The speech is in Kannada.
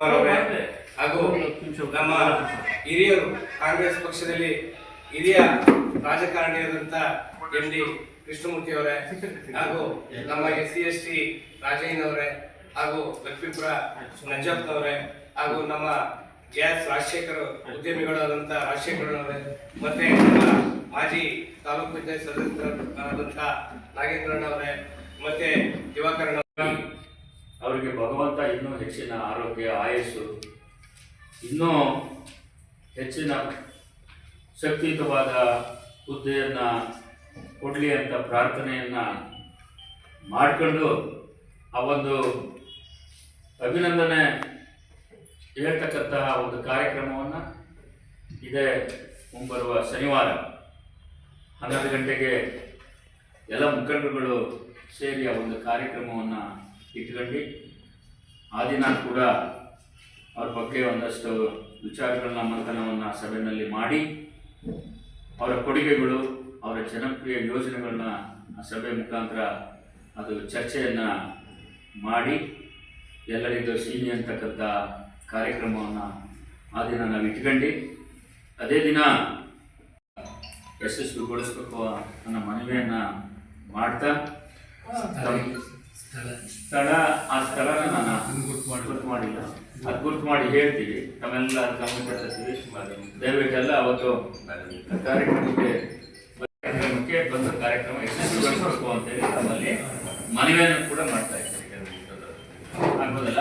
ಹಾಗೂ ನಮ್ಮ ಹಿರಿಯರು ಕಾಂಗ್ರೆಸ್ ಪಕ್ಷದಲ್ಲಿ ಹಿರಿಯ ರಾಜಕಾರಣಿಯಾದಂಥ ಎಂ.ಡಿ. ಕೃಷ್ಣಮೂರ್ತಿ ಅವರೇ, ಹಾಗೂ ನಮ್ಮ SC/ST ರಾಜಯ್ಯನವರೇ, ಹಾಗೂ ಲಕ್ಷ್ಮೀಪುರ ನಂಜಪ್ಪನವರೇ, ಹಾಗೂ ನಮ್ಮ ಗ್ಯಾಸ್ ರಾಜಶೇಖರ್ ಉದ್ಯಮಿಗಳಾದಂಥ ರಾಜಶೇಖರನವರೇ, ಮತ್ತೆ ನಮ್ಮ ಮಾಜಿ ತಾಲೂಕು ಪಂಚಾಯತ್ ಸದಸ್ಯರಾದಂಥ ನಾಗೇಂದ್ರಣ್ಣವರೇ, ಮತ್ತೆ ದಿವಾಕರಣ ಅವರಿಗೆ ಭಗವಂತ ಇನ್ನೂ ಹೆಚ್ಚಿನ ಆರೋಗ್ಯ, ಆಯಸ್ಸು, ಇನ್ನೂ ಹೆಚ್ಚಿನ ಶಕ್ತಿಯುತವಾದ ಹುದ್ದೆಯನ್ನು ಕೊಡಲಿ ಅಂತ ಪ್ರಾರ್ಥನೆಯನ್ನು ಮಾಡಿಕೊಂಡು ಆ ಒಂದು ಅಭಿನಂದನೆ ಹೇಳ್ತಕ್ಕಂತಹ ಒಂದು ಕಾರ್ಯಕ್ರಮವನ್ನು ಇದೇ ಮುಂಬರುವ ಶನಿವಾರ 12 ಗಂಟೆಗೆ ಎಲ್ಲ ಮುಖಂಡರುಗಳು ಸೇರಿ ಆ ಒಂದು ಕಾರ್ಯಕ್ರಮವನ್ನು ಇಟ್ಕೊಂಡು ಆ ದಿನ ಕೂಡ ಅವ್ರ ಬಗ್ಗೆ ಒಂದಷ್ಟು ವಿಚಾರಗಳನ್ನ ಮಂಥನವನ್ನು ಸಭೆಯಲ್ಲಿ ಮಾಡಿ ಅವರ ಕೊಡುಗೆಗಳು, ಅವರ ಜನಪ್ರಿಯ ಯೋಜನೆಗಳನ್ನ ಆ ಸಭೆ ಮುಖಾಂತರ ಅದು ಚರ್ಚೆಯನ್ನು ಮಾಡಿ ಎಲ್ಲರಿಗೂ ಸಿಹಿ ಅಂತಕ್ಕಂಥ ಕಾರ್ಯಕ್ರಮವನ್ನು ಆ ದಿನ ನಾವು ಇಟ್ಕೊಂಡು ಅದೇ ದಿನ ಯಶಸ್ವಿಗೊಳಿಸಬೇಕು ಅನ್ನೋ ಮನವಿಯನ್ನು ಮಾಡ್ತಾ ಆ ಸ್ಥಳನ ನಾನು ಗುರ್ತು ಮಾಡಿಲ್ಲ, ಅದು ಗುರ್ತು ಮಾಡಿ ಹೇಳ್ತೀವಿ, ನಮ್ಮೆಲ್ಲ ಗಮನಕ್ಕೆ ತರ್ತೀವಿ. ದಯವಿಟ್ಟೆಲ್ಲ ಅವತ್ತು ಕಾರ್ಯಕ್ರಮಕ್ಕೆ ಬಂದ ಕಾರ್ಯಕ್ರಮ ಯಶಸ್ವಿಗೊಳಿಸಬೇಕು ಅಂತೇಳಿ ನಮ್ಮಲ್ಲಿ ಮನವಿಯನ್ನು ಕೂಡ ಮಾಡ್ತಾ ಇದ್ದೀವಿ. ಆಗ್ಬೋದಲ್ಲ?